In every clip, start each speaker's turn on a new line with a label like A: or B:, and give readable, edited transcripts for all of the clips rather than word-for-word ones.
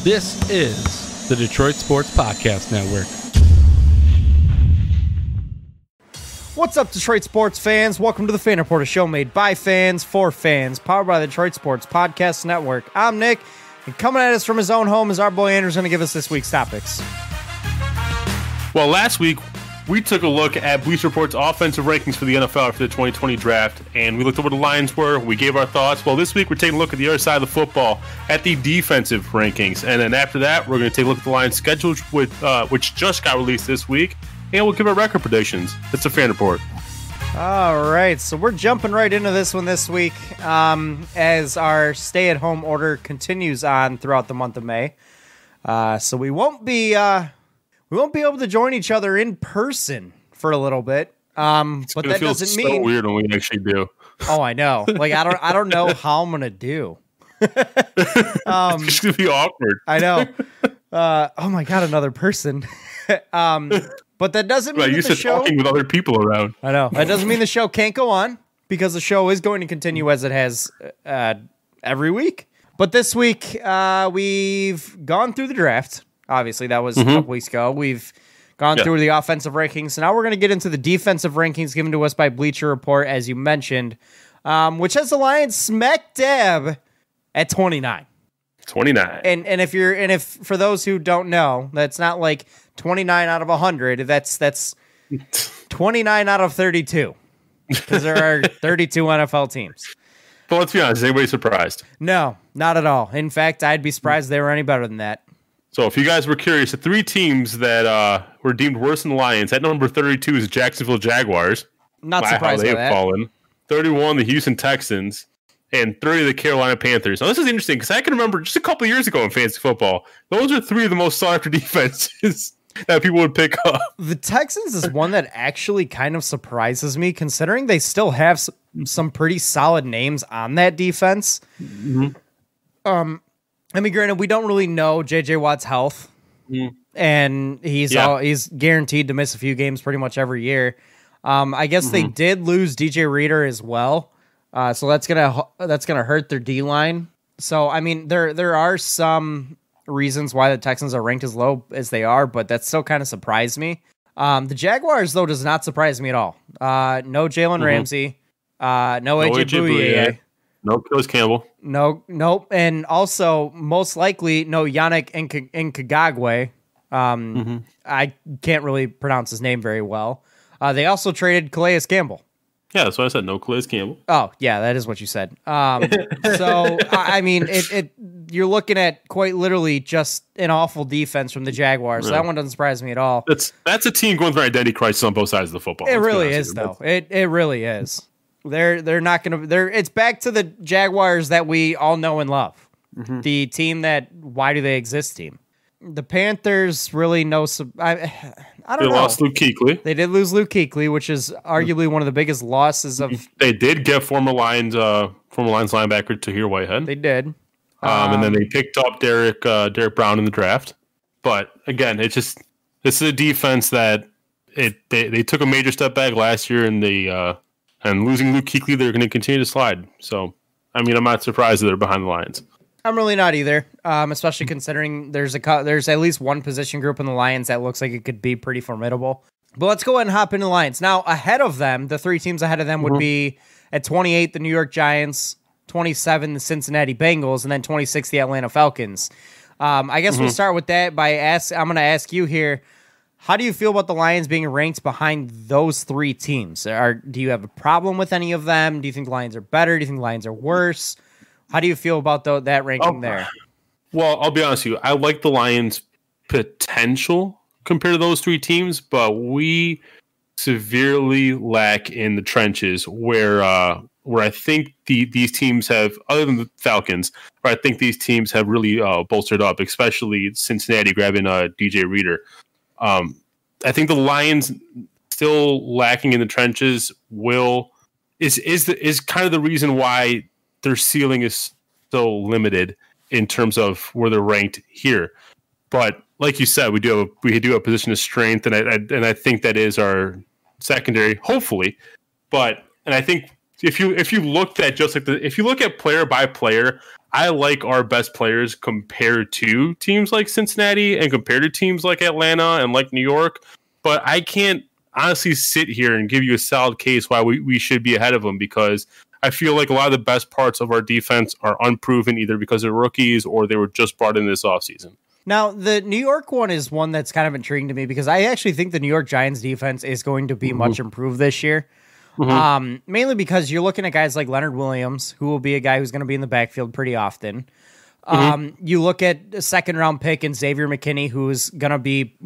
A: This is the Detroit Sports Podcast Network.
B: What's up, Detroit sports fans? Welcome to the Fan Report, a show made by fans for fans, powered by the Detroit Sports Podcast Network. I'm Nick, and coming at us from his own home is our boy Andrew's going to give us this week's topics.
C: Well, last week, we took a look at Bleacher Report's offensive rankings for the NFL for the 2020 draft, and we looked at where the Lions were. We gave our thoughts. Well, this week, we're taking a look at the other side of the football at the defensive rankings. And then after that, we're going to take a look at the Lions' schedule, which just got released this week, and we'll give our record predictions. It's a Fan Report.
B: All right, so we're jumping right into this one this week as our stay-at-home order continues on throughout the month of May. So we won't be able to join each other in person for a little bit. But that doesn't mean
C: so weird when we actually do.
B: Oh, I know. Like I don't know how I'm gonna do.
C: It's gonna be awkward.
B: I know. Oh my god, another person. But that doesn't mean
C: you
B: the
C: said
B: show
C: talking with other people around.
B: I know. That doesn't mean the show can't go on, because the show is going to continue as it has every week. But this week, we've gone through the draft. Obviously, that was a couple weeks ago. We've gone through the offensive rankings. So now we're going to get into the defensive rankings given to us by Bleacher Report, as you mentioned, which has the Lions smack dab at 29.
C: 29.
B: And if for those who don't know, that's not like 29 out of 100. That's 29 out of 32, because there are 32 NFL teams.
C: But let's be honest, is anybody surprised?
B: No, not at all. In fact, I'd be surprised they were any better than that.
C: So if you guys were curious, the three teams that were deemed worse than the Lions, at number 32 is Jacksonville Jaguars.
B: Not surprised by that. How they have fallen.
C: 31, the Houston Texans. And 30, the Carolina Panthers. Now, this is interesting because I can remember just a couple of years ago in fantasy football, those are three of the most sought-after defenses that people would pick up.
B: The Texans is one that actually kind of surprises me, considering they still have some pretty solid names on that defense. I mean, granted, we don't really know J.J. Watt's health, and he's guaranteed to miss a few games pretty much every year. I guess they did lose DJ Reader as well, so that's gonna hurt their D line. So I mean, there are some reasons why the Texans are ranked as low as they are, but that still kind of surprised me. The Jaguars, though, does not surprise me at all. No Jalen Ramsey, no AJ Bouye.
C: No Killis Campbell.
B: Nope. And also, most likely, no Yannick Nkagagwe. I can't really pronounce his name very well. They also traded Calais Campbell.
C: Yeah, that's why I said no Calais Campbell.
B: Oh, yeah, that is what you said. So, I mean, you're looking at quite literally just an awful defense from the Jaguars. So that one doesn't surprise me at all.
C: That's a team going through an identity crisis on both sides of the football.
B: It really is, though. It really is. They're not going to. It's back to the Jaguars that we all know and love. The team that why do they exist team. The Panthers really I don't know.
C: They lost Luke Kuechly.
B: They did lose Luke Kuechly, which is arguably one of the biggest losses of.
C: They did get former Lions linebacker Tahir Whitehead.
B: They did,
C: and then they picked up Derek Brown in the draft. But again, this is a defense that they took a major step back last year in the. And losing Luke Kuechly, they're going to continue to slide. So, I mean, I'm not surprised that they're behind the Lions.
B: I'm really not either, especially considering there's at least one position group in the Lions that looks like it could be pretty formidable. But let's go ahead and hop into the Lions. Now, ahead of them, the three teams ahead of them would be at 28, the New York Giants, 27, the Cincinnati Bengals, and then 26, the Atlanta Falcons. I guess we'll start with that I'm going to ask you here, how do you feel about the Lions being ranked behind those three teams? Do you have a problem with any of them? Do you think the Lions are better? Do you think the Lions are worse? How do you feel about that ranking there?
C: Well, I'll be honest with you. I like the Lions' potential compared to those three teams, but we severely lack in the trenches where I think these teams have, other than the Falcons, where I think these teams have really bolstered up, especially Cincinnati grabbing DJ Reader. I think the Lions still lacking in the trenches is kind of the reason why their ceiling is so limited in terms of where they're ranked here. But like you said, we do have a position of strength, and I think that is our secondary, hopefully. But I think if you looked at if you look at player by player, I like our best players compared to teams like Cincinnati and compared to teams like Atlanta and like New York. But I can't honestly sit here and give you a solid case why we should be ahead of them, because I feel like a lot of the best parts of our defense are unproven, either because they're rookies or they were just brought in this offseason.
B: Now, the New York one is one that's kind of intriguing to me because I actually think the New York Giants defense is going to be much improved this year. Mainly because you're looking at guys like Leonard Williams, who will be a guy who's going to be in the backfield pretty often. You look at a second-round pick in Xavier McKinney, who's going to be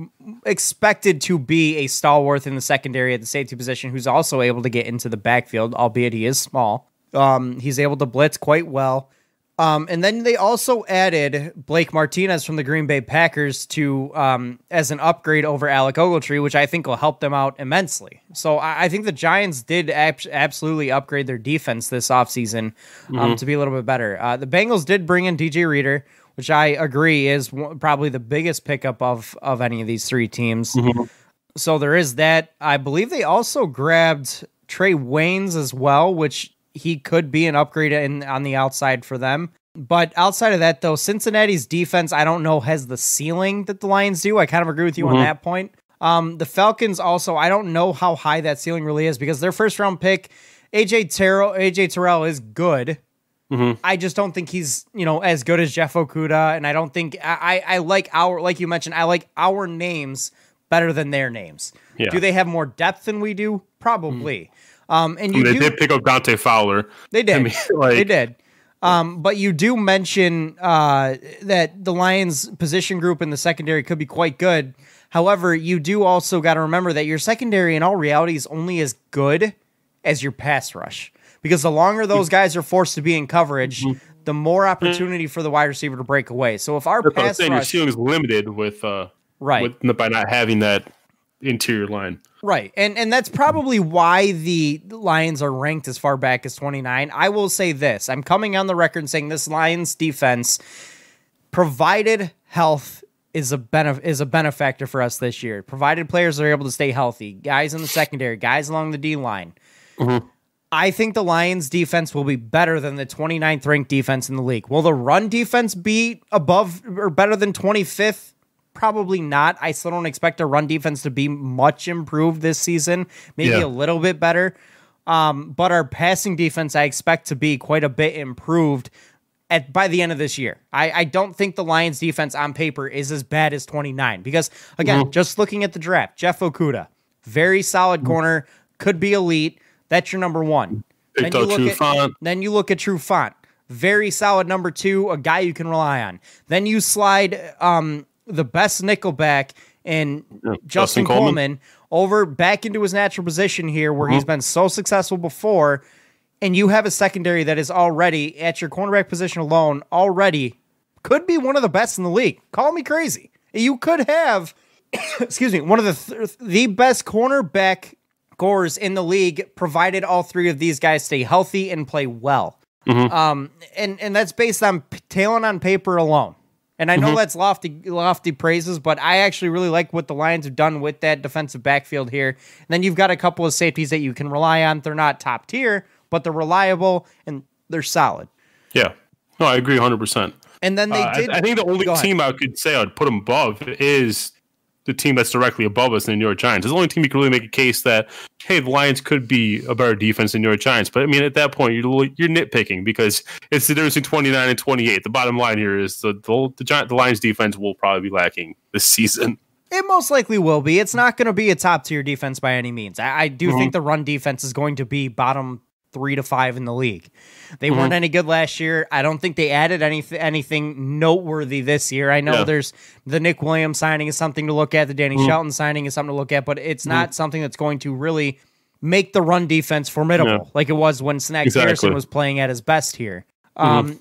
B: expected to be a stalwart in the secondary at the safety position, who's also able to get into the backfield, albeit he is small. He's able to blitz quite well. And then they also added Blake Martinez from the Green Bay Packers to as an upgrade over Alec Ogletree, which I think will help them out immensely. So I think the Giants did absolutely upgrade their defense this offseason to be a little bit better. The Bengals did bring in DJ Reader, which I agree is probably the biggest pickup of any of these three teams. So there is that. I believe they also grabbed Trey Waynes as well, which he could be an upgrade on the outside for them. But outside of that, though, Cincinnati's defense, I don't know, has the ceiling that the Lions do. I kind of agree with you on that point. The Falcons also, I don't know how high that ceiling really is because their first round pick, AJ Terrell is good. I just don't think he's, as good as Jeff Okudah. And I don't think I like like you mentioned, I like our names better than their names. Yeah. Do they have more depth than we do? Probably. And they
C: did pick up Dante Fowler.
B: They did. They did. But you do mention that the Lions position group in the secondary could be quite good. However, you do also got to remember that your secondary in all reality is only as good as your pass rush. Because the longer those guys are forced to be in coverage, the more opportunity for the wide receiver to break away. So if our pass rush...
C: your ceiling is limited with by not having that interior line.
B: Right. And that's probably why the Lions are ranked as far back as 29. I will say this. I'm coming on the record saying this Lions defense, provided health is a benefactor for us this year. Provided players are able to stay healthy, guys in the secondary, guys along the D line. I think the Lions defense will be better than the 29th ranked defense in the league. Will the run defense be above or better than 25th? Probably not. I still don't expect our run defense to be much improved this season. Maybe a little bit better. But our passing defense, I expect to be quite a bit improved by the end of this year. I don't think the Lions defense on paper is as bad as 29 because, again, just looking at the draft, Jeff Okudah, very solid corner, could be elite. That's your number one. Then you look at True Font. Very solid number two, a guy you can rely on. Then you slide the best nickelback in Justin Coleman over back into his natural position here where he's been so successful before, and you have a secondary that is already, at your cornerback position alone, already could be one of the best in the league. Call me crazy. You could have, one of the best cornerback cores in the league, provided all three of these guys stay healthy and play well. And that's based on talent on paper alone. And I know that's lofty praises, but I actually really like what the Lions have done with that defensive backfield here. And then you've got a couple of safeties that you can rely on. They're not top tier, but they're reliable and they're solid.
C: Yeah. No, I agree 100%.
B: And then they did.
C: I think the only team I could say I'd put them above is the team that's directly above us, the New York Giants. It's the only team you can really make a case that, hey, the Lions could be a better defense than New York Giants. But I mean, at that point, you're nitpicking because it's the difference between 29 and 28. The bottom line here is the Lions defense will probably be lacking this season.
B: It most likely will be. It's not going to be a top tier defense by any means. I do think the run defense is going to be bottom 3 to 5 in the league. They weren't any good last year. I don't think they added anything noteworthy this year. I know there's the Nick Williams signing is something to look at. The Danny Shelton signing is something to look at, but it's not something that's going to really make the run defense formidable like it was when Snacks Harrison was playing at his best here.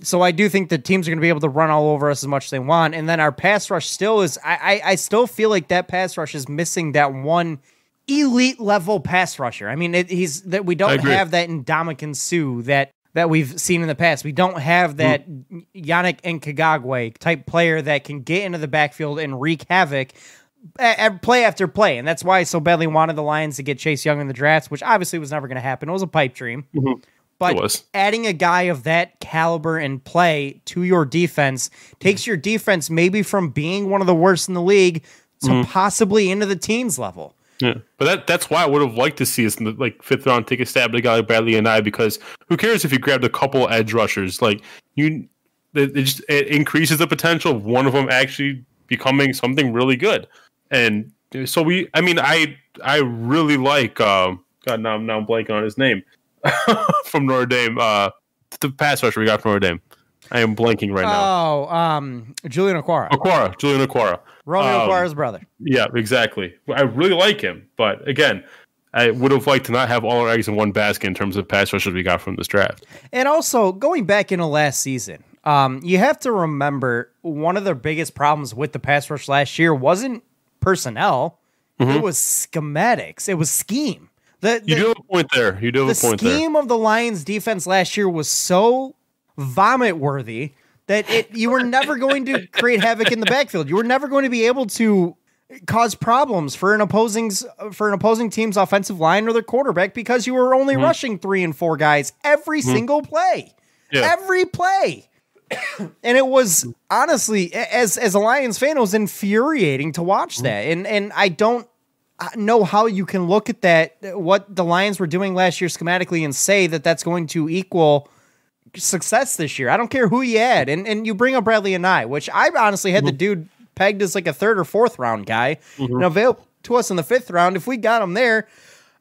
B: So I do think the teams are going to be able to run all over us as much as they want. And then our pass rush still is, I still feel like that pass rush is missing that one elite level pass rusher. I mean, we don't have that in Ndamukong Suh that we've seen in the past. We don't have that Yannick Nkagagwe type player that can get into the backfield and wreak havoc play after play. And that's why I so badly wanted the Lions to get Chase Young in the draft, which obviously was never going to happen. It was a pipe dream. But adding a guy of that caliber and play to your defense takes your defense maybe from being one of the worst in the league to possibly into the teens level.
C: Yeah, but that's why I would have liked to see us in the fifth round take a stab at a guy like Bradley and I, because who cares if you grabbed a couple edge rushers? Like it increases the potential of one of them actually becoming something really good. And so I really like God, now I'm blanking on his name from Notre Dame. The pass rusher we got from Notre Dame. I am blanking right now.
B: Julian Okwara.
C: Julian Okwara.
B: Romeo Okwara's brother.
C: Yeah, exactly. I really like him, but again, I would have liked to not have all our eggs in one basket in terms of pass rushers we got from this draft.
B: And also, going back into last season, you have to remember one of the biggest problems with the pass rush last year wasn't personnel. It was schematics. It was scheme.
C: You do have a point there.
B: The scheme of the Lions defense last year was so vomit worthy that you were never going to create havoc in the backfield. You were never going to be able to cause problems for an opposing team's offensive line or their quarterback, because you were only rushing 3 and 4 guys every single play. Yeah. Every play. And it was honestly, as a Lions fan, it was infuriating to watch that. And I don't know how you can look at that, what the Lions were doing last year schematically, and say that that's going to equal success this year. I don't care who you add. And you bring up Bradley and I, which I honestly had the dude pegged as like a 3rd or 4th round guy and available to us in the 5th round. If we got him there,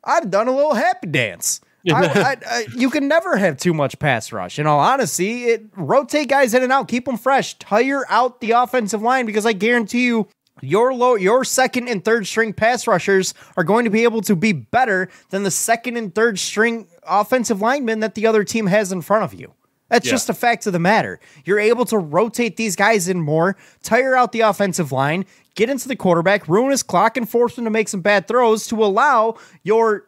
B: I'd have done a little happy dance. You can never have too much pass rush. In all honesty, rotate guys in and out, keep them fresh, tire out the offensive line, because I guarantee you, your second and third string pass rushers are going to be able to be better than the second and third string offensive linemen that the other team has in front of you. That's just a fact of the matter. You're able to rotate these guys in more, tire out the offensive line, get into the quarterback, ruin his clock, and force him to make some bad throws to allow your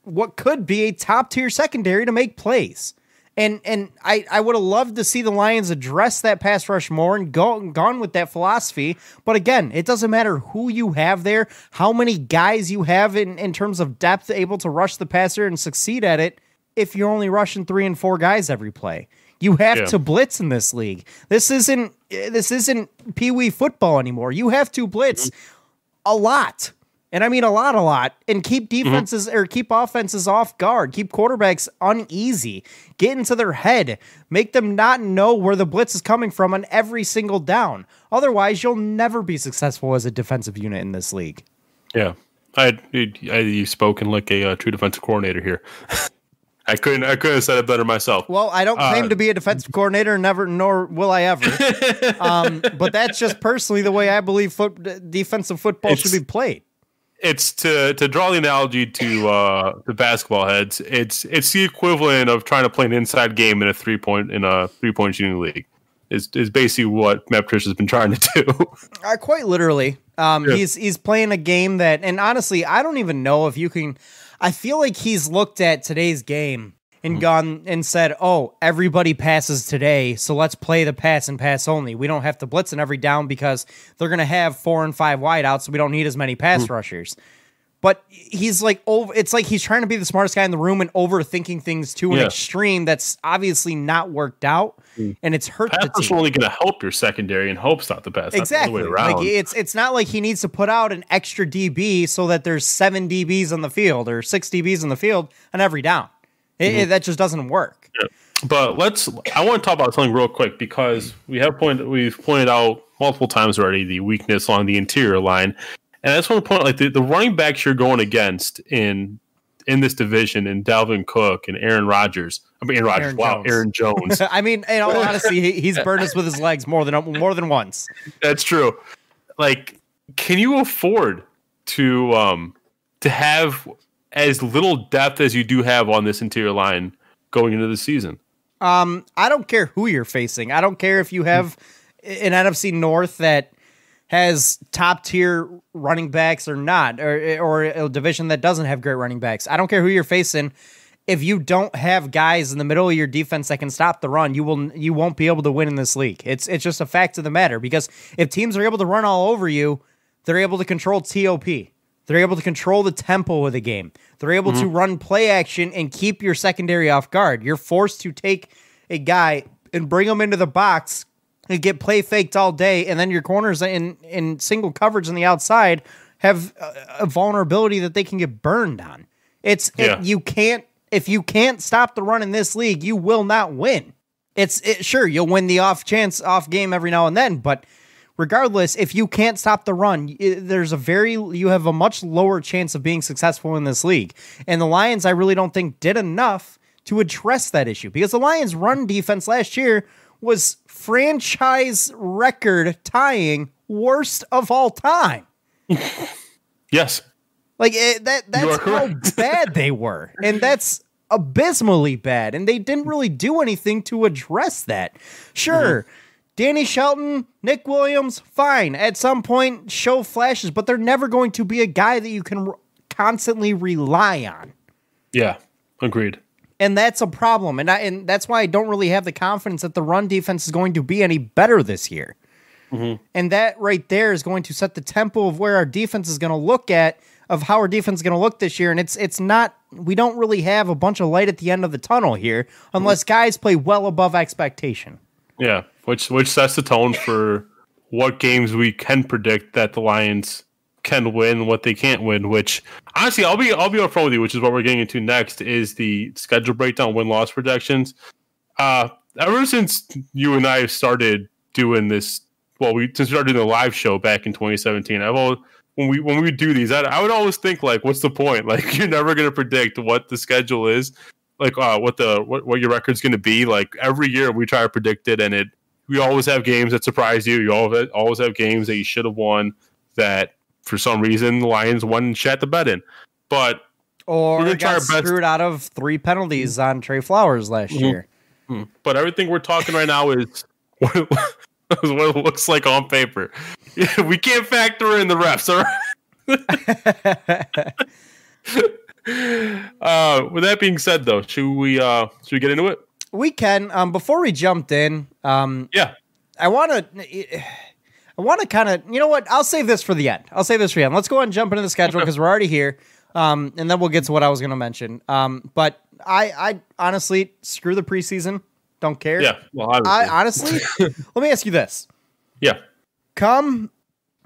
B: what could be a top-tier secondary to make plays. And I would have loved to see the Lions address that pass rush more and gone with that philosophy. But again, it doesn't matter who you have there, how many guys you have in terms of depth able to rush the passer and succeed at it, if you're only rushing 3 and 4 guys every play. You have to blitz in this league. This isn't Pee Wee football anymore. You have to blitz a lot. And I mean a lot, and keep defenses or keep offenses off guard, keep quarterbacks uneasy, get into their head, make them not know where the blitz is coming from on every single down. Otherwise, you'll never be successful as a defensive unit in this league.
C: Yeah, you've spoken like a true defensive coordinator here. I couldn't have said it better myself.
B: Well, I don't claim to be a defensive coordinator, nor will I ever. But that's just personally the way I believe defensive football should be played.
C: It's to draw the analogy to the basketball heads. It's the equivalent of trying to play an inside game in a 3-point shooting league. Is basically what Matt Patricia's been trying to do.
B: Quite literally, he's playing a game that, and honestly, I don't even know if you can. I feel like he's looked at today's game and gone and said, "Oh, everybody passes today, so let's play the pass and pass only. We don't have to blitz in every down because they're going to have 4 and 5 wideouts, so we don't need as many pass rushers." But he's like, it's like he's trying to be the smartest guy in the room and overthinking things to an extreme that's obviously not worked out, and it's hurt the team.
C: Pass only going to help your secondary and help stop the pass.
B: Exactly.
C: Not the other way around.
B: Like it's not like he needs to put out an extra DB so that there's 7 DBs on the field or 6 DBs on the field on every down. That just doesn't work.
C: Yeah. But I want to talk about something real quick, because we've pointed out multiple times already the weakness on the interior line. And I just want to point out, like, the running backs you're going against in this division, in Dalvin Cook and Aaron Jones. Aaron Jones.
B: I mean, in all honesty, he's burned us with his legs more than once.
C: That's true. Like, can you afford to have as little depth as you do have on this interior line going into the season?
B: I don't care who you're facing. I don't care if you have an NFC North that has top tier running backs or not, or a division that doesn't have great running backs. I don't care who you're facing. If you don't have guys in the middle of your defense that can stop the run, you won't be able to win in this league. It's just a fact of the matter, because if teams are able to run all over you, they're able to control TOP. They're able to control the tempo of the game. They're able to run play action and keep your secondary off guard. You're forced to take a guy and bring him into the box and get play faked all day, and then your corners in single coverage on the outside have a vulnerability that they can get burned on. You can't, if you can't stop the run in this league, you will not win. Sure, you'll win the off game every now and then, but regardless, if you can't stop the run, you have a much lower chance of being successful in this league. And the Lions, I really don't think, did enough to address that issue, because the Lions' run defense last year was franchise record tying worst of all time.
C: Yes.
B: Like that's how bad they were. And that's abysmally bad. And they didn't really do anything to address that. Sure, Danny Shelton, Nick Williams, fine. At some point, show flashes, but they're never going to be a guy that you can constantly rely on.
C: Yeah, agreed.
B: And that's a problem. And that's why I don't really have the confidence that the run defense is going to be any better this year. And that right there is going to set the tempo of where our defense is going to look at, of how our defense is going to look this year. And it's not, we don't really have a bunch of light at the end of the tunnel here unless guys play well above expectation.
C: Yeah, which sets the tone for what games we can predict that the Lions can win, what they can't win, which honestly, I'll be upfront with you, which is what we're getting into next, is the schedule breakdown, win-loss projections. Ever since you and I started doing this, since we started doing the live show back in 2017, when we do these, I would always think, like, what's the point? Like, you're never going to predict what the schedule is, like what your record's going to be. Like, every year we try to predict it, and we always have games that surprise you. You always have games that you should have won that for some reason the Lions won and shat the bed in. But
B: or we're got screwed out of 3 penalties on Trey Flowers last year.
C: But everything we're talking right now is what it looks like on paper. We can't factor in the refs, all right? With that being said, though, should we get into it?
B: We can. Before we jumped in, I want to kind of, you know what? I'll save this for the end. Let's go ahead and jump into the schedule because we're already here, and then we'll get to what I was going to mention. But I honestly, screw the preseason. Don't care.
C: Yeah. Well,
B: I honestly, let me ask you this.
C: Yeah.
B: Come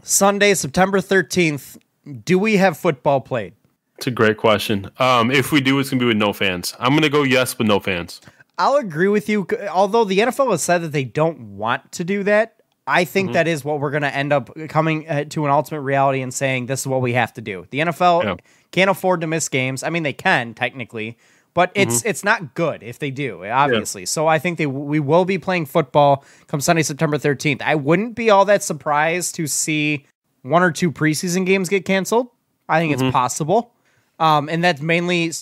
B: Sunday, September 13th, do we have football played?
C: It's a great question. If we do, it's going to be with no fans. I'm going to go yes with no fans.
B: I'll agree with you. Although the NFL has said that they don't want to do that, I think that is what we're going to end up coming to an ultimate reality and saying this is what we have to do. The NFL can't afford to miss games. I mean, they can technically, but it's not good if they do, obviously. Yeah. So I think we will be playing football come Sunday, September 13th. I wouldn't be all that surprised to see 1 or 2 preseason games get canceled. I think it's possible. And that's mainly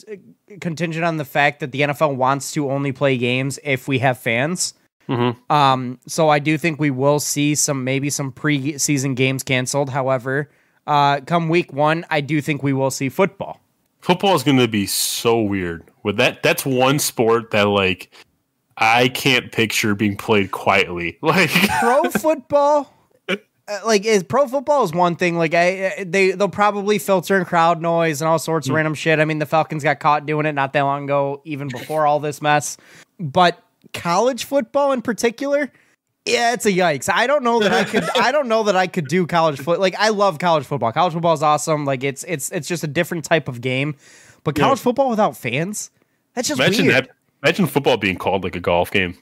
B: contingent on the fact that the NFL wants to only play games if we have fans. So I do think we will see maybe some preseason games canceled. However, come week 1, I do think we will see football.
C: Football is going to be so weird with that. That's one sport that, like, I can't picture being played quietly. Like
B: pro football. Pro football is one thing. Like they'll probably filter in crowd noise and all sorts of random shit. I mean, the Falcons got caught doing it not that long ago, even before all this mess. But college football in particular, yeah, it's a yikes. I don't know that I could. I don't know that I could do college foot. Like, I love college football. College football is awesome. Like it's just a different type of game. But college football without fans, that's just weird.
C: Imagine football being called like a golf game.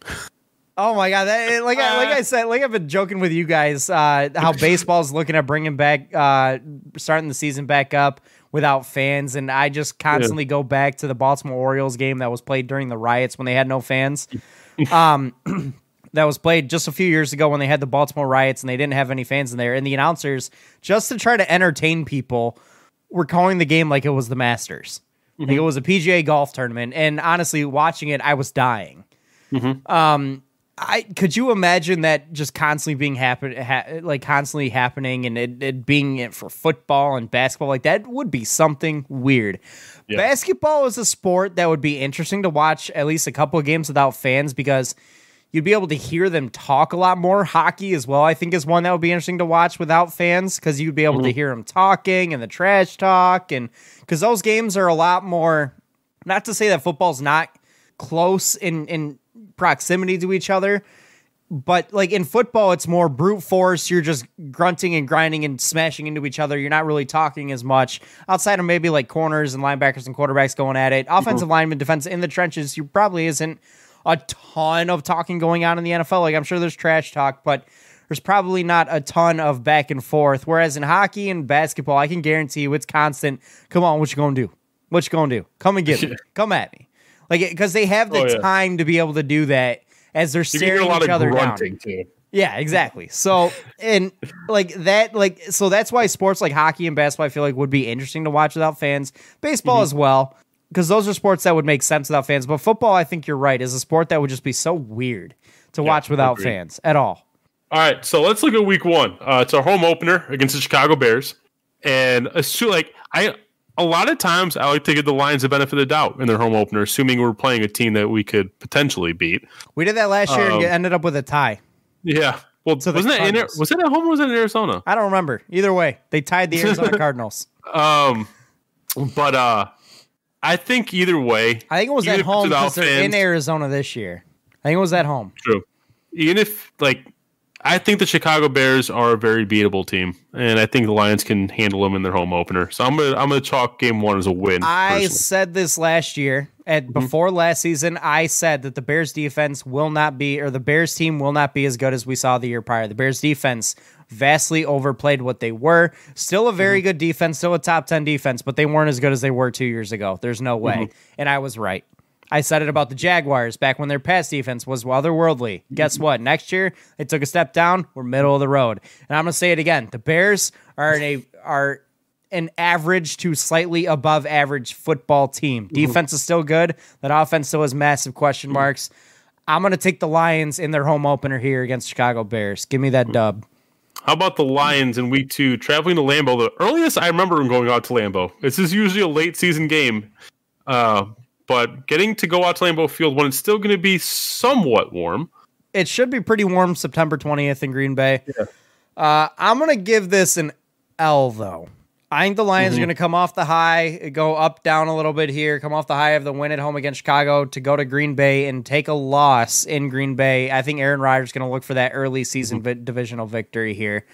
B: Oh my god! Like I said, like I've been joking with you guys, how baseball's looking at bringing back, starting the season back up without fans, and I just constantly go back to the Baltimore Orioles game that was played during the riots when they had no fans. That was played just a few years ago when they had the Baltimore riots and they didn't have any fans in there, and the announcers, just to try to entertain people, were calling the game like it was the Masters, like it was a PGA golf tournament. And honestly, watching it, I was dying. Could you imagine that just constantly being constantly happening, and it being it for football and basketball? Like, that would be something weird. Yeah. Basketball is a sport that would be interesting to watch at least a couple of games without fans, because You'd be able to hear them talk a lot more. Hockey as well, I think, is one that would be interesting to watch without fans, because you'd be able to hear them talking and the trash talk, and because those games are a lot more. Not to say that football's not close in proximity to each other, but like in football, it's more brute force. You're just grunting and grinding and smashing into each other. You're not really talking as much outside of maybe like corners and linebackers and quarterbacks going at it. Offensive linemen, defense in the trenches, you probably isn't a ton of talking going on in the NFL. Like, I'm sure there's trash talk, but there's probably not a ton of back and forth. Whereas in hockey and basketball, I can guarantee you it's constant. Come on, what you gonna do? What you gonna do? Come and get me. Come at me. Like, because they have the time to be able to do that as they're staring each other down.
C: Too.
B: Yeah, exactly. So, and like that, like, so that's why sports like hockey and basketball, I feel like, would be interesting to watch without fans. Baseball as well, because those are sports that would make sense without fans. But football, I think you're right, is a sport that would just be so weird to watch without fans at all.
C: All right, so let's look at week 1. It's our home opener against the Chicago Bears. And a lot of times I like to give the Lions the benefit of the doubt in their home opener, assuming we're playing a team that we could potentially beat.
B: We did that last year and ended up with a tie.
C: Yeah. Well, was it at home or was it in Arizona?
B: I don't remember. Either way, they tied the Arizona Cardinals.
C: But I think either way.
B: I think it was at home because they're in Arizona this year. I think it was at home.
C: True. Even if, I think the Chicago Bears are a very beatable team, and I think the Lions can handle them in their home opener. So I'm gonna chalk game 1 as a win.
B: I said this last year before last season. I said that the Bears defense will not be, or the Bears team will not be as good as we saw the year prior. The Bears defense vastly overplayed what they were. Still a very good defense, still a top 10 defense, but they weren't as good as they were 2 years ago. There's no way, and I was right. I said it about the Jaguars back when their pass defense was otherworldly. Guess what? Next year, they took a step down. We're middle of the road. And I'm going to say it again. The Bears are an average to slightly above average football team. Defense is still good. That offense still has massive question marks. I'm going to take the Lions in their home opener here against Chicago Bears. Give me that dub.
C: How about the Lions in week 2, traveling to Lambeau? The earliest I remember them going out to Lambeau. This is usually a late season game. But getting to go out to Lambeau Field when it's still going to be somewhat warm.
B: It should be pretty warm September 20th in Green Bay. Yeah. I'm going to give this an L, though. I think the Lions are going to come off the high, go up, down a little bit here, come off the high of the win at home against Chicago to go to Green Bay and take a loss in Green Bay. I think Aaron Rodgers is going to look for that early season divisional victory here.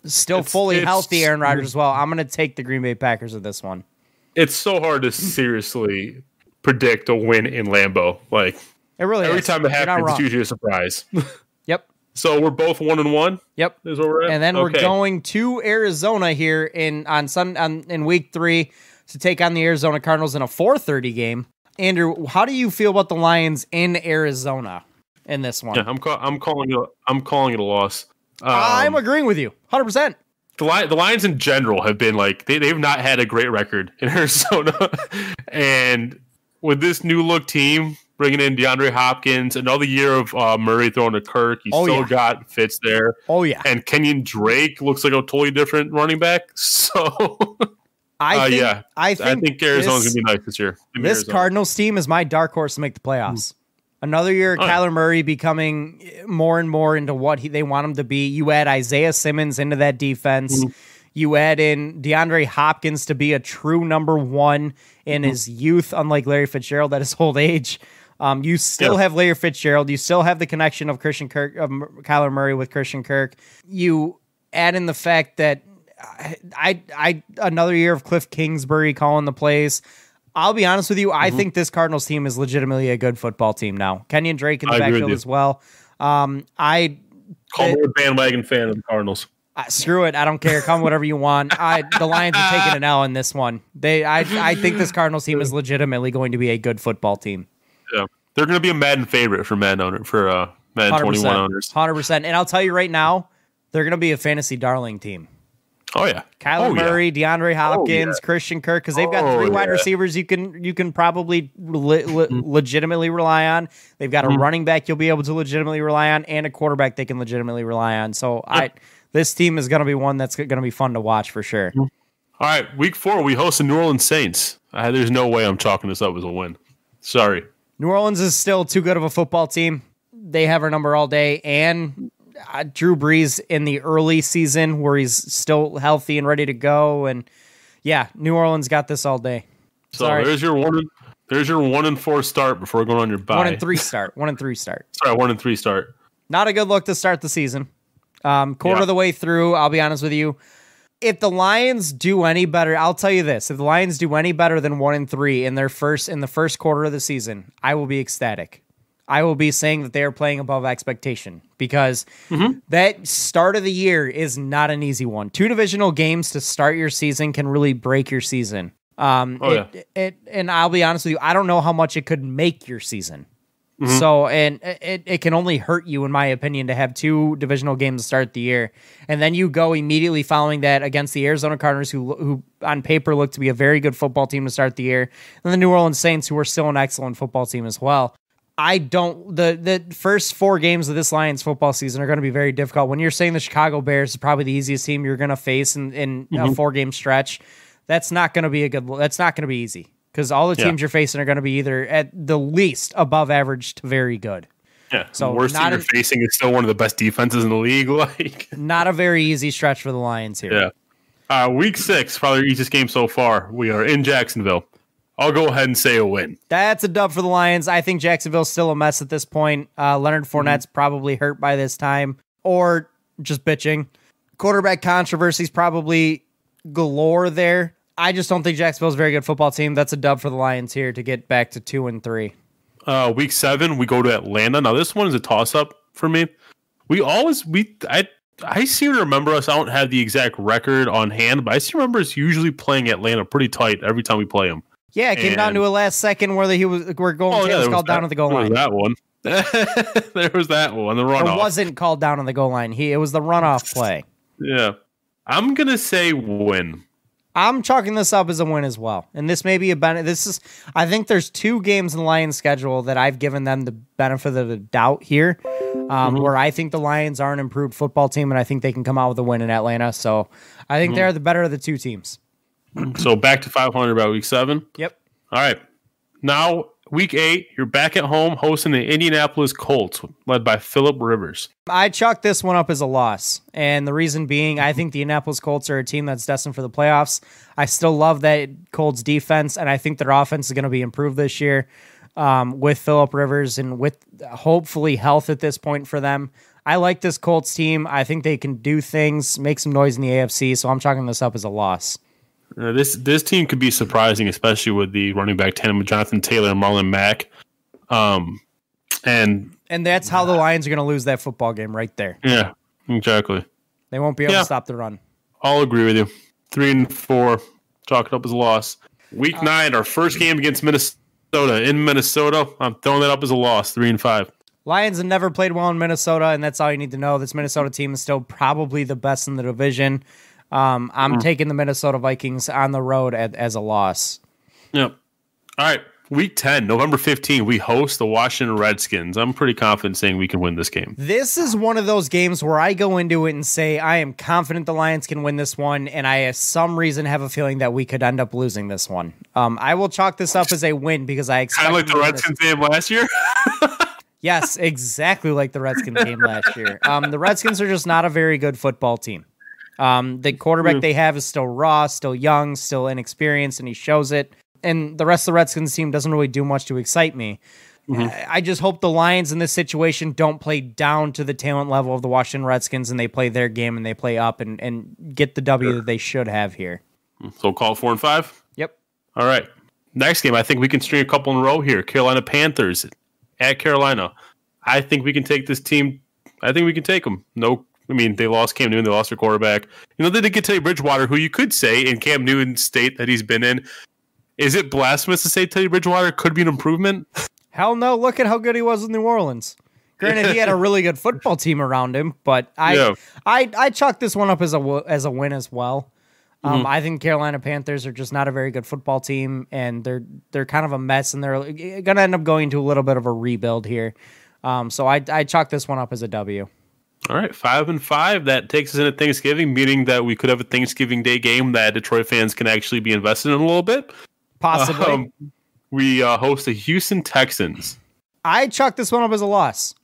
B: Still fully healthy Aaron Rodgers as well. I'm going to take the Green Bay Packers with this one.
C: It's so hard to seriously predict a win in Lambeau.
B: It really
C: every
B: is.
C: time it happens, it's usually a surprise.
B: Yep.
C: So we're both 1-1.
B: Yep.
C: Is where we're at?
B: And then we're going to Arizona here in week 3 to take on the Arizona Cardinals in a 4:30 game. Andrew, how do you feel about the Lions in Arizona in this one?
C: Yeah, I'm calling it a loss.
B: I'm agreeing with you 100%.
C: The Lions in general have been they've not had a great record in Arizona, and with this new look team bringing in DeAndre Hopkins, another year of Murray throwing to Kirk, you still got Fitz there.
B: Oh yeah,
C: and Kenyon Drake looks like a totally different running back. So I think Arizona's gonna be nice this year.
B: This Arizona. Cardinals team is my dark horse to make the playoffs. Another year, Kyler Murray becoming more and more into what they want him to be. You add Isaiah Simmons into that defense. You add in DeAndre Hopkins to be a true number 1 in his youth, unlike Larry Fitzgerald at his old age. You still have Larry Fitzgerald. You still have the connection of Christian Kirk, of Kyler Murray with Christian Kirk. You add in the fact that another year of Cliff Kingsbury calling the plays. I'll be honest with you. I think this Cardinals team is legitimately a good football team now. Kenyon Drake in the backfield as well.
C: Call me a bandwagon fan of the Cardinals.
B: Screw it. I don't care. Call me whatever you want. The Lions are taking an L in this one. I think this Cardinals team is legitimately going to be a good football team.
C: Yeah, they're going to be a Madden favorite for Madden 21 owners.
B: 100%. And I'll tell you right now, they're going to be a fancy darling team.
C: Oh yeah,
B: Kyler Murray, DeAndre Hopkins, Christian Kirk, because they've got 3 wide receivers you can probably legitimately rely on. They've got a running back you'll be able to legitimately rely on, and a quarterback they can legitimately rely on. So this team is going to be one that's going to be fun to watch for sure.
C: All right, week 4 we host the New Orleans Saints. There's no way I'm chalking this up as a win. Sorry.
B: New Orleans is still too good of a football team. they have our number all day, and Drew Brees in the early season where he's still healthy and ready to go. And yeah, New Orleans got this all day.
C: So there's your 1-4 start before going on your bye.
B: 1-3 start. 1-3 start.
C: Sorry, 1-3 start.
B: Not a good look to start the season. Quarter of the way through, I'll be honest with you. If the Lions do any better, I'll tell you this: if the Lions do any better than 1-3 in the first quarter of the season, I will be ecstatic. I will be saying that they are playing above expectation, because that start of the year is not an easy one. 2 divisional games to start your season can really break your season. And I'll be honest with you, I don't know how much it could make your season. So, and it can only hurt you, in my opinion, to have 2 divisional games to start the year. And then you go immediately following that against the Arizona Cardinals, who on paper look to be a very good football team to start the year. And the New Orleans Saints, who are still an excellent football team as well. The first 4 games of this Lions football season are going to be very difficult. When you're saying the Chicago Bears is probably the easiest team you're going to face in a 4-game stretch, that's not going to be that's not going to be easy, because all the teams you're facing are going to be either at the least above average to very good.
C: Yeah. So the worst team you're facing is still one of the best defenses in the league.
B: Not a very easy stretch for the Lions here.
C: Yeah. Week 6, probably the easiest game so far. We are in Jacksonville. I'll go ahead and say a win.
B: That's a dub for the Lions. I think Jacksonville's still a mess at this point. Leonard Fournette's probably hurt by this time, or just bitching. Quarterback controversies probably galore there. I just don't think Jacksonville's a very good football team. That's a dub for the Lions here to get back to 2-3.
C: Week 7, we go to Atlanta. Now, this one is a toss-up for me. I seem to remember us. I don't have the exact record on hand, but I seem to remember us usually playing Atlanta pretty tight every time we play them.
B: Yeah, it came down to a last second where was called down on the goal line.
C: That one. There was that one, the runoff.
B: It wasn't called down on the goal line. It was the runoff play.
C: Yeah. I'm going to say win.
B: I'm chalking this up as a win as well. And this may be a benefit. I think there's 2 games in the Lions schedule that I've given them the benefit of the doubt here, where I think the Lions are an improved football team, and I think they can come out with a win in Atlanta. So I think they're the better of the 2 teams.
C: So back to 500 by week 7?
B: Yep.
C: All right. Now, week 8, you're back at home hosting the Indianapolis Colts, led by Phillip Rivers.
B: I chalk this one up as a loss. And the reason being, I think the Indianapolis Colts are a team that's destined for the playoffs. I still love that Colts defense, and I think their offense is going to be improved this year with Phillip Rivers and with hopefully health at this point for them. I like this Colts team. I think they can do things, make some noise in the AFC, so I'm chalking this up as a loss.
C: This team could be surprising, especially with the running back tandem with Jonathan Taylor and Marlon Mack. And
B: that's how the Lions are going to lose that football game right there.
C: Yeah, exactly.
B: They won't be able to stop the run.
C: I'll agree with you. 3-4, chalk it up as a loss. Week 9, our first game against Minnesota in Minnesota. I'm throwing that up as a loss. 3-5.
B: Lions have never played well in Minnesota, and that's all you need to know. This Minnesota team is still probably the best in the division. I'm taking the Minnesota Vikings on the road as a loss.
C: Yep. All right. Week 10, November 15, we host the Washington Redskins. I'm pretty confident saying we can win this game.
B: This is one of those games where I go into it and say I am confident the Lions can win this one, and I, for some reason, have a feeling that we could end up losing this one. I will chalk this up as a win because I expect
C: kind of like the Redskins game last year?
B: Yes, exactly like the Redskins game last year. The Redskins are just not a very good football team. The quarterback they have is still raw, still young, still inexperienced, and he shows it. And the rest of the Redskins team doesn't really do much to excite me. I just hope the Lions in this situation don't play down to the talent level of the Washington Redskins and they play their game and they play up and get the W that they should have here.
C: So call 4-5?
B: Yep.
C: All right. Next game, I think we can string a couple in a row here. Carolina Panthers at Carolina. I think we can take this team. I think we can take them. They lost Cam Newton. They lost their quarterback. They did get Teddy Bridgewater, who you could say in Cam Newton's state that he's been in. Is it blasphemous to say Teddy Bridgewater could be an improvement?
B: Hell no. Look at how good he was in New Orleans. Granted, he had a really good football team around him, but I chalk this one up as a win as well. I think Carolina Panthers are just not a very good football team, and they're kind of a mess, and they're going to end up going to a little bit of a rebuild here. So I chalk this one up as a W.
C: All right, 5-5. That takes us into Thanksgiving, meaning that we could have a Thanksgiving Day game that Detroit fans can actually be invested in a little bit.
B: Possibly.
C: We host the Houston Texans.
B: I chalk this one up as a loss.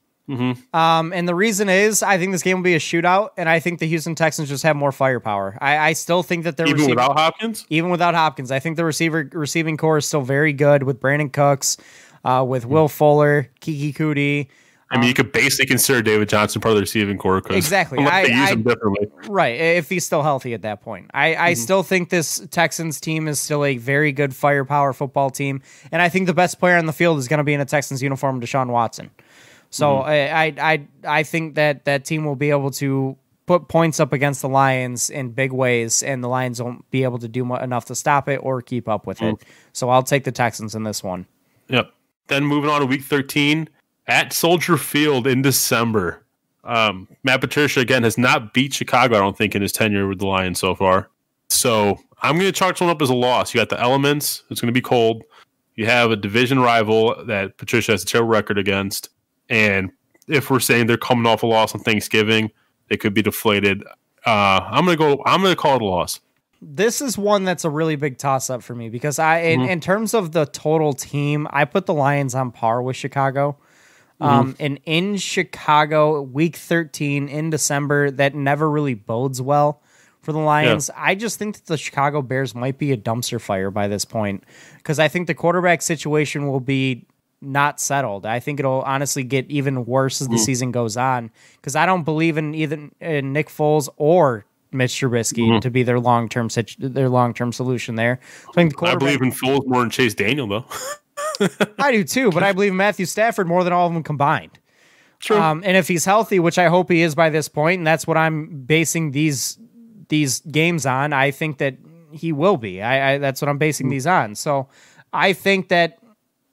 B: And the reason is I think this game will be a shootout, and I think the Houston Texans just have more firepower. I still think that they're
C: without Hopkins?
B: Even without Hopkins, I think the receiving core is still very good with Brandon Cooks, with Will Fuller, Kiki Kuti.
C: I mean, you could basically consider David Johnson part of the receiving core.
B: Exactly.
C: They use him differently.
B: Right, if he's still healthy at that point. I still think this Texans team is still a very good firepower football team, and I think the best player on the field is going to be in a Texans uniform, Deshaun Watson. So I think that team will be able to put points up against the Lions in big ways, and the Lions won't be able to do enough to stop it or keep up with it. So I'll take the Texans in this one.
C: Yep. Then moving on to Week 13 at Soldier Field in December. Matt Patricia again has not beat Chicago, I don't think, in his tenure with the Lions so far. So I'm going to chalk this one up as a loss. You got the elements; it's going to be cold. You have a division rival that Patricia has a terrible record against. And if we're saying they're coming off a loss on Thanksgiving, they could be deflated. I'm gonna call it a loss.
B: This is one that's a really big toss up for me because in terms of the total team, I put the Lions on par with Chicago. And in Chicago, Week 13 in December, that never really bodes well for the Lions. Yeah. I just think that the Chicago Bears might be a dumpster fire by this point because I think the quarterback situation will be not settled. I think it'll honestly get even worse as the season goes on because I don't believe in either Nick Foles or Mitch Trubisky to be their long-term solution there. So I
C: believe in Foles more than Chase Daniel, though.
B: I do too, but I believe in Matthew Stafford more than all of them combined.
C: True.
B: And if he's healthy, which I hope he is by this point, and that's what I'm basing these games on, I think that he will be. That's what I'm basing these on. So I think that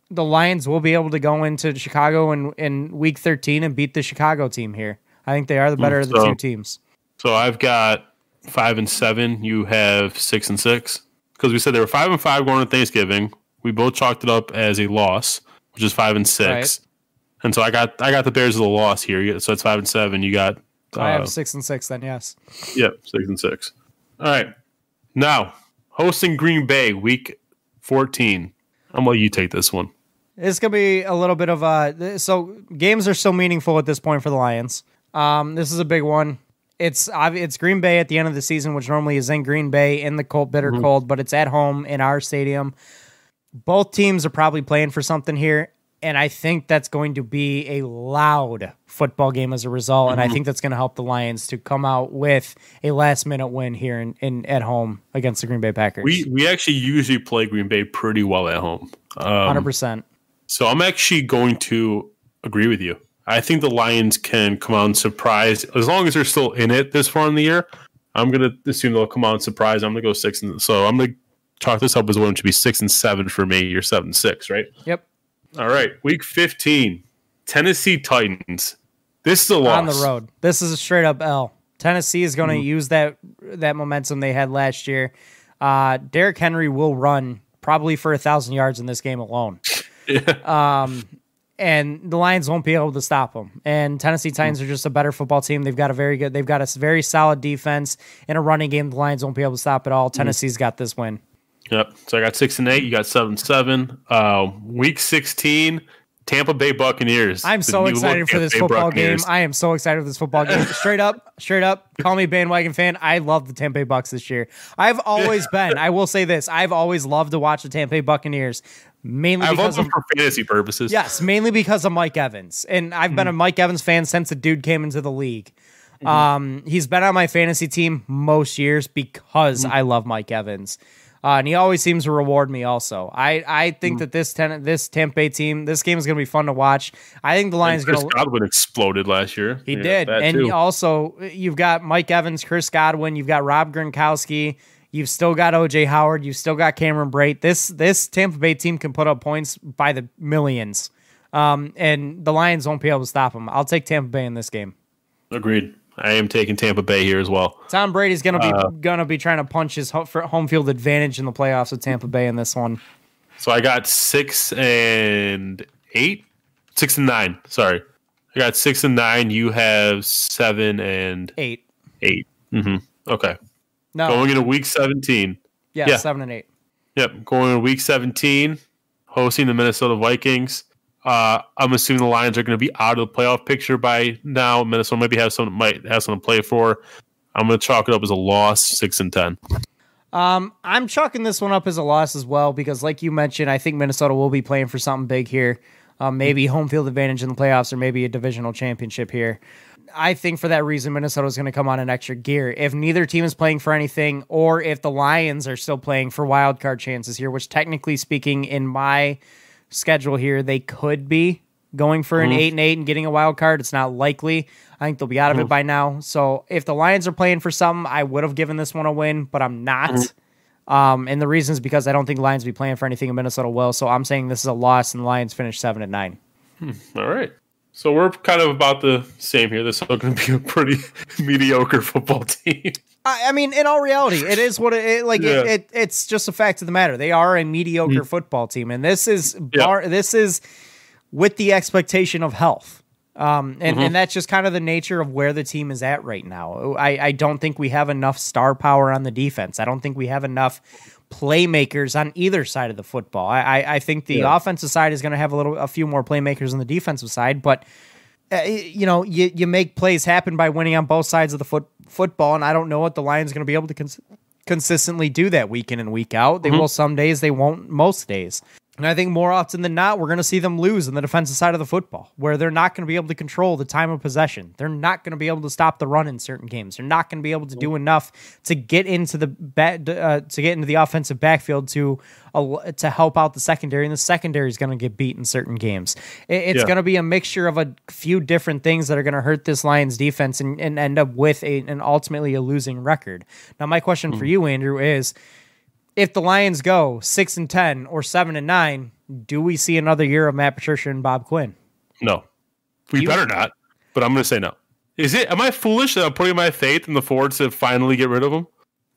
B: the Lions will be able to go into Chicago in Week 13 and beat the Chicago team here. I think they are the better of the two teams.
C: So I've got 5-7. You have 6-6 because we said they were 5-5 going to Thanksgiving. We both chalked it up as a loss, which is 5-6. Right. And so I got the Bears as a loss here. So it's 5-7. You got.
B: I have 6-6 then. Yes.
C: Yep, 6-6. All right. Now hosting Green Bay, Week 14. I'm gonna let you take this one.
B: It's going to be a little bit of so games are so meaningful at this point for the Lions. This is a big one. It's Green Bay at the end of the season, which normally is in Green Bay in the cold, bitter cold, but it's at home in our stadium. Both teams are probably playing for something here, and I think that's going to be a loud football game as a result, and I think that's going to help the Lions to come out with a last-minute win here in at home against the Green Bay Packers.
C: We actually usually play Green Bay pretty well at home.
B: 100%.
C: So I'm actually going to agree with you. I think the Lions can come out and surprise as long as they're still in it this far in the year. I'm going to assume they'll come out and surprise. I'm going to go 6. So I'm going to chalk this up as one to be 6-7 for me. You're 7-6, right?
B: Yep.
C: All right. Week 15, Tennessee Titans. This is a loss.
B: On the road. This is a straight up L. Tennessee is going to use that momentum they had last year. Derrick Henry will run probably for 1,000 yards in this game alone.
C: Yeah.
B: And the Lions won't be able to stop them. And Tennessee Titans are just a better football team. They've got a very solid defense in a running game. The Lions won't be able to stop it all. Tennessee's got this win.
C: Yep. So I got 6-8. You got 7-7. Week 16, Tampa Bay Buccaneers.
B: I'm so excited for this football game. I am so excited for this football game. Straight up. Call me a bandwagon fan. I love the Tampa Bay Bucks this year. I've always been. I will say this. I've always loved to watch the Tampa Bay Buccaneers. Mainly because
C: for fantasy purposes.
B: Yes, mainly because of Mike Evans. And I've been a Mike Evans fan since the dude came into the league. He's been on my fantasy team most years because I love Mike Evans. And he always seems to reward me also. I think that this Tampa Bay team, this game is going to be fun to watch. I think the Lions going to...
C: Chris Godwin exploded last year.
B: He did. And also, you've got Mike Evans, Chris Godwin, you've got Rob Gronkowski, you've still got O.J. Howard, you've still got Cameron Brate. This Tampa Bay team can put up points by the millions. And the Lions won't be able to stop them. I'll take Tampa Bay in this game.
C: Agreed. I am taking Tampa Bay here as well.
B: Tom Brady's gonna be trying to punch his home field advantage in the playoffs with Tampa Bay in this one.
C: So I got 6-8, 6-9. Sorry, I got 6-9. You have 7-8. 8. Okay.
B: No.
C: Going into week 17.
B: Yeah, 7-8.
C: Yep. Going into week 17, hosting the Minnesota Vikings. I'm assuming the Lions are going to be out of the playoff picture by now. Minnesota might have something to play for. I'm going to chalk it up as a loss, 6-10.
B: I'm chalking this one up as a loss as well because, like you mentioned, I think Minnesota will be playing for something big here. Maybe home field advantage in the playoffs or maybe a divisional championship here. I think for that reason, Minnesota is going to come on an extra gear. If neither team is playing for anything or if the Lions are still playing for wild card chances here, which technically speaking in my schedule here, they could be going for an 8-8 and getting a wild card. It's not likely. I think they'll be out of it by now. So if the Lions are playing for something, I would have given this one a win, but I'm not. And the reason is because I don't think the Lions will be playing for anything in Minnesota will. So I'm saying this is a loss and the Lions finish 7-9.
C: All right. So we're kind of about the same here. This is going to be a pretty mediocre football team.
B: I mean, in all reality, it is what it's just a fact of the matter. They are a mediocre football team, and this is with the expectation of health. And that's just kind of the nature of where the team is at right now. I don't think we have enough star power on the defense. I don't think we have enough playmakers on either side of the football. I think the offensive side is going to have a few more playmakers on the defensive side, but you make plays happen by winning on both sides of the football, and I don't know what the Lions are going to be able to consistently do that week in and week out. They will some days, they won't most days. And I think more often than not, we're going to see them lose on the defensive side of the football, where they're not going to be able to control the time of possession. They're not going to be able to stop the run in certain games. They're not going to be able to do enough to get into the offensive backfield to help out the secondary, and the secondary is going to get beat in certain games. It's going to be a mixture of a few different things that are going to hurt this Lions defense and end up with an ultimately a losing record. Now, my question for you, Andrew, is, if the Lions go 6-10 or 7-9, do we see another year of Matt Patricia and Bob Quinn?
C: No, we better not. But I'm going to say no. Am I foolish that I'm putting my faith in the Fords to finally get rid of them?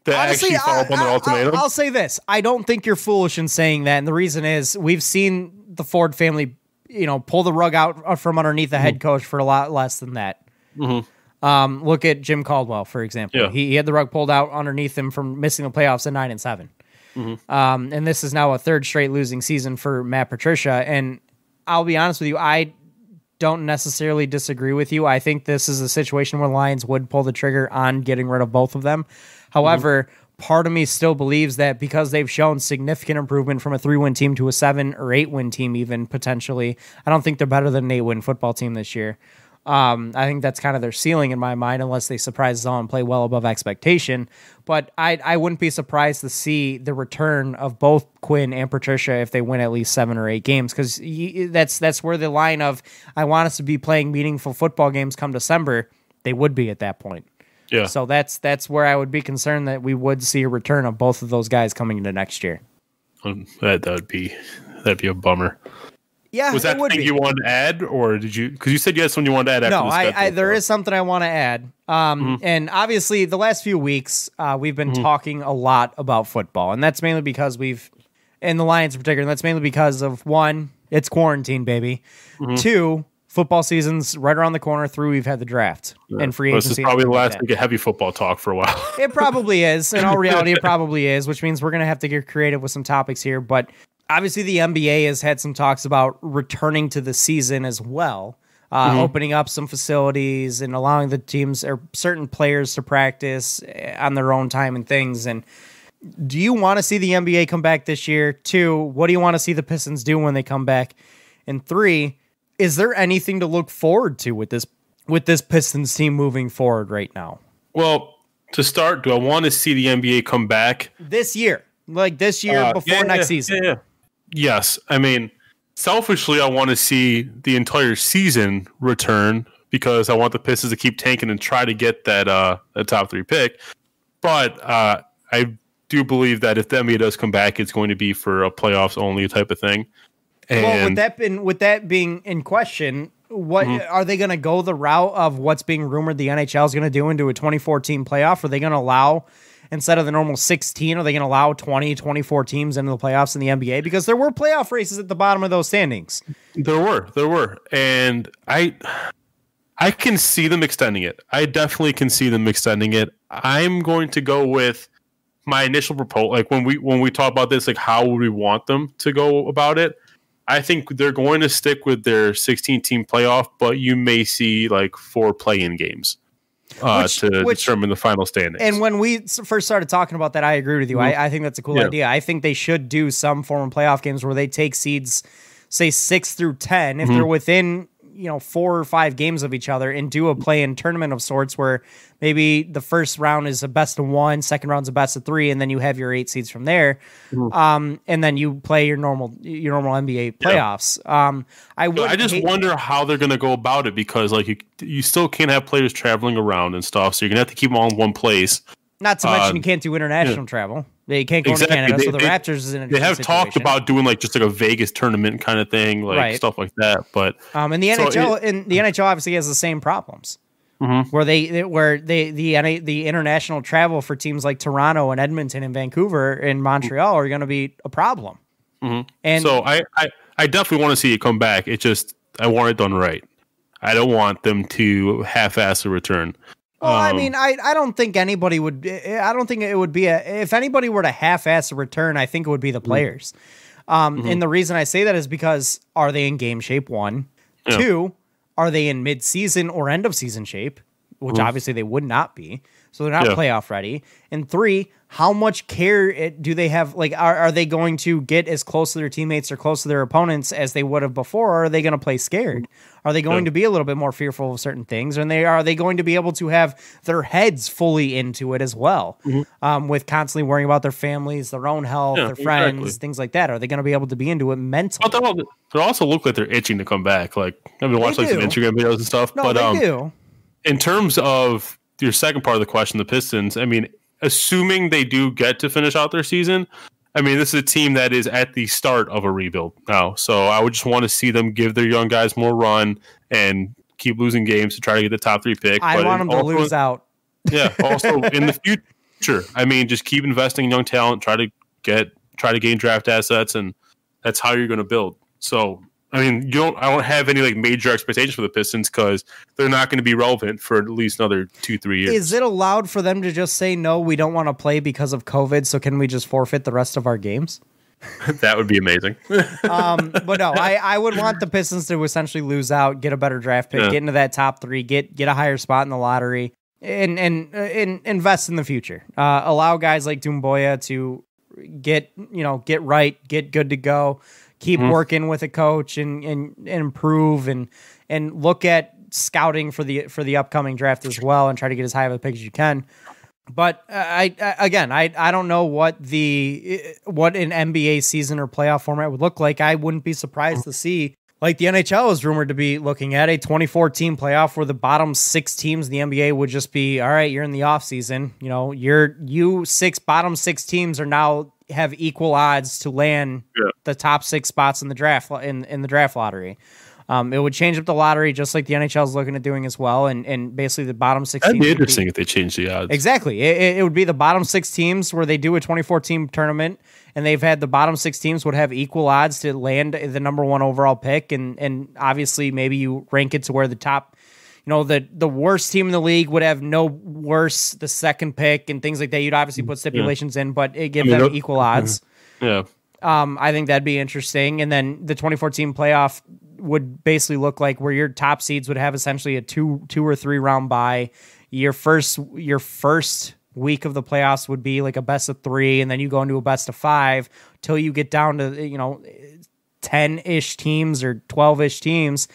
B: Honestly,
C: actually follow up on their ultimatum?
B: I'll say this: I don't think you're foolish in saying that, and the reason is we've seen the Ford family, pull the rug out from underneath the head coach for a lot less than that. Look at Jim Caldwell, for example. Yeah. He had the rug pulled out underneath him from missing the playoffs at 9-7. And this is now a third straight losing season for Matt Patricia. And I'll be honest with you, I don't necessarily disagree with you. I think this is a situation where Lions would pull the trigger on getting rid of both of them. However, part of me still believes that because they've shown significant improvement from a 3-win team to a 7 or 8-win team, even potentially, I don't think they're better than an 8-win football team this year. I think that's kind of their ceiling in my mind, unless they surprise us all and play well above expectation. But I wouldn't be surprised to see the return of both Quinn and Patricia if they win at least 7 or 8 games, because that's where the line of I want us to be playing meaningful football games come December, they would be at that point. Yeah. So that's where I would be concerned that we would see a return of both of those guys coming into next year.
C: That'd be a bummer.
B: Yeah,
C: was that the thing you wanted to add, or did you? Because you said you had something you wanted to add. After
B: there is something I want to add. And obviously, the last few weeks, we've been talking a lot about football, and that's mainly because and the Lions in particular, and that's mainly because of, one, it's quarantine, baby. 2, football season's right around the corner. 3, we've had the draft and free agency.
C: This is probably the last week of heavy football talk for a while.
B: It probably is. In all reality, it probably is, which means we're going to have to get creative with some topics here, but obviously, the NBA has had some talks about returning to the season as well, opening up some facilities and allowing the teams or certain players to practice on their own time and things. And do you want to see the NBA come back this year? 2, what do you want to see the Pistons do when they come back? And 3, is there anything to look forward to with this Pistons team moving forward right now?
C: Well, to start, do I want to see the NBA come back
B: this year? Like this year before next season?
C: Yeah. Yes. I mean, selfishly, I want to see the entire season return because I want the Pistons to keep tanking and try to get that top 3 pick. But I do believe that if the NBA does come back, it's going to be for a playoffs only type of thing. And
B: with that being in question, what are they going to go the route of what's being rumored the NHL is going to do into a 2014 playoff? Are they going to allow, instead of the normal 16, are they going to allow 20, 24 teams into the playoffs in the NBA? Because there were playoff races at the bottom of those standings.
C: There were. And I can see them extending it. I definitely can see them extending it. I'm going to go with my initial proposal. Like when we talk about this, like how would we want them to go about it? I think they're going to stick with their 16-team playoff, but you may see like 4 play-in games to determine the final standings.
B: And when we first started talking about that, I agree with you.
C: Mm-hmm.
B: I think that's a cool idea. I think they should do some form of playoff games where they take seeds, say 6 through 10, if they're within 4 or 5 games of each other, and do a play-in tournament of sorts where maybe the first round is a best of 1, second round's a best of 3, and then you have your 8 seeds from there. And then you play your normal NBA playoffs. I
C: just wonder how they're going to go about it, because like you still can't have players traveling around and stuff, so you're going to have to keep them all in one place.
B: Not to mention you can't do international travel. They can't go to Canada, so the Raptors is in a
C: They have
B: situation.
C: talked about doing like just like a Vegas tournament kind of thing, like stuff like that. But
B: and the NHL obviously has the same problems, where the international travel for teams like Toronto and Edmonton and Vancouver and Montreal are going to be a problem. And
C: so I definitely want to see it come back. It just I want it done right. I don't want them to half-ass a return.
B: Well, I mean, I don't think anybody would. I don't think it would be if anybody were to half-ass a return, I think it would be the players. And the reason I say that is because are they in game shape? 1, 2, are they in mid-season or end-of-season shape? Which obviously they would not be, so they're not playoff ready. And 3, how much care do they have? Like, are they going to get as close to their teammates or close to their opponents as they would have before? Or are they going to play scared? Are they going to be a little bit more fearful of certain things? And are they going to be able to have their heads fully into it as well, with constantly worrying about their families, their own health, their friends, things like that? Are they going to be able to be into it mentally?
C: But they also look like they're itching to come back. Like I've been watching like some Instagram videos and stuff.
B: No, they do.
C: In terms of your second part of the question, the Pistons, I mean, assuming they do get to finish out their season, I mean, this is a team that is at the start of a rebuild now. So I would just want to see them give their young guys more run and keep losing games to try to get the top 3 pick.
B: I want them to lose out.
C: Yeah. Also in the future, I mean, just keep investing in young talent, try to gain draft assets, and that's how you're going to build. So, I mean, I don't have any like major expectations for the Pistons because they're not going to be relevant for at least another 2-3 years.
B: Is it allowed for them to just say, no, we don't want to play because of COVID, so can we just forfeit the rest of our games?
C: That would be amazing.
B: But no, I would want the Pistons to essentially lose out, get a better draft pick, get into that top 3, get a higher spot in the lottery, and invest in the future. Allow guys like Doumbouya to get right, get good to go. Keep working with a coach and improve and look at scouting for the upcoming draft as well, and try to get as high of a pick as you can. But I don't know what an NBA season or playoff format would look like. I wouldn't be surprised to see, like the NHL is rumored to be looking at, a 24-team playoff where the bottom 6 teams in the NBA would just be, all right, you're in the off season. Bottom 6 teams are now have equal odds to land the top 6 spots in the draft in the draft lottery. It would change up the lottery just like the NHL is looking at doing as well, and basically the bottom 6
C: That'd
B: teams
C: be interesting if they changed the odds.
B: Exactly. It would be the bottom 6 teams where they do a 24-team tournament, and they've had the bottom 6 teams would have equal odds to land the number 1 overall pick, and obviously maybe you rank it to where the top, the worst team in the league would have no worse the second pick and things like that. You'd obviously put stipulations in, but it gives them equal odds.
C: Yeah.
B: I think that'd be interesting. And then the 24-team playoff would basically look like where your top seeds would have essentially a 2 or 3 round bye. Your first week of the playoffs would be like a best of 3, and then you go into a best of 5 till you get down to 10-ish teams or 12-ish teams.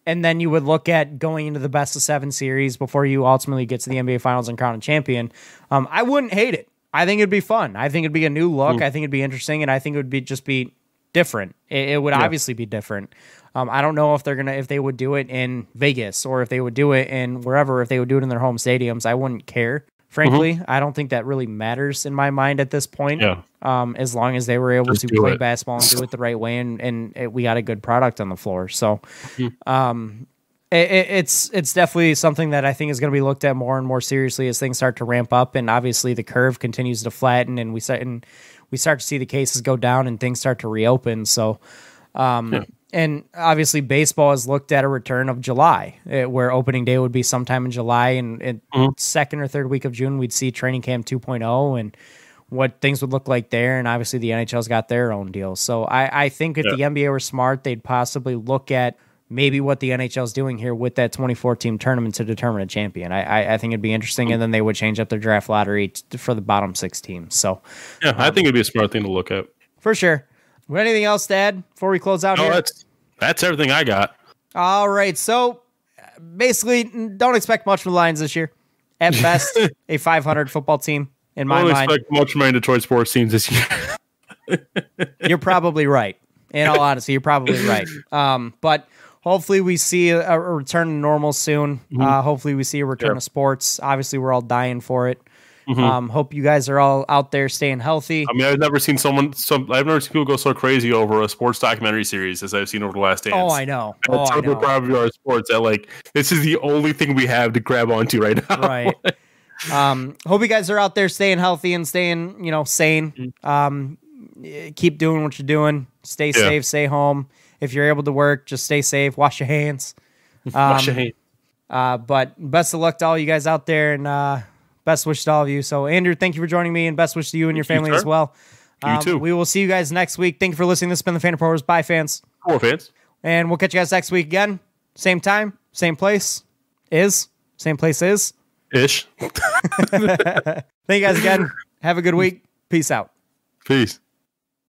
B: And then you would look at going into the best of 7 series before you ultimately get to the NBA Finals and crown a champion. I wouldn't hate it. I think it'd be fun. I think it'd be a new look. I think it'd be interesting, and I think it would be different. It would obviously be different. I don't know if they would do it in Vegas or if they would do it in wherever, if they would do it in their home stadiums. I wouldn't care. Frankly, I don't think that really matters in my mind at this point. Yeah. As long as they were able to play basketball and do it the right way, and we got a good product on the floor. So, it's definitely something that I think is going to be looked at more and more seriously as things start to ramp up, and obviously the curve continues to flatten, and we start to see the cases go down and things start to reopen. So, and obviously baseball has looked at a return of July, where opening day would be sometime in July, and second or third week of June, we'd see training camp 2.0, and what things would look like there. And obviously the NHL's got their own deals. So I think if the NBA were smart, they'd possibly look at maybe what the NHL's doing here with that 24-team tournament to determine a champion. I think it'd be interesting, and then they would change up their draft lottery for the bottom 6 teams. So
C: yeah, I think it'd be a smart thing to look at.
B: For sure. Anything else to add before we close out here?
C: That's everything I got.
B: All right, so basically, don't expect much from the Lions this year. At best, a 500 football team, in my mind.
C: I don't expect much from my Detroit sports teams this year.
B: You're probably right. In all honesty, you're probably right. But hopefully we see a return to normal soon. Hopefully we see a return to sports. Obviously, we're all dying for it. Hope you guys are all out there staying healthy.
C: I mean, I've never seen people go so crazy over a sports documentary series as I've seen over the last dance.
B: Oh, I know.
C: That's so probably our sports that like this is the only thing we have to grab onto right now.
B: Right. Hope you guys are out there staying healthy and staying, sane. Keep doing what you're doing. Stay safe. Stay home. If you're able to work, just stay safe. Wash your hands.
C: Wash your hands.
B: But best of luck to all you guys out there, and best wishes to all of you. So, Andrew, thank you for joining me, and best wishes to you and your family as well.
C: You too.
B: We will see you guys next week. Thank you for listening. This has been the Fan Reporters. Bye, fans.
C: Cool, fans.
B: And we'll catch you guys next week again. Same time, same place. Same place is.
C: Ish.
B: Thank you guys again. Have a good week. Peace out.
C: Peace.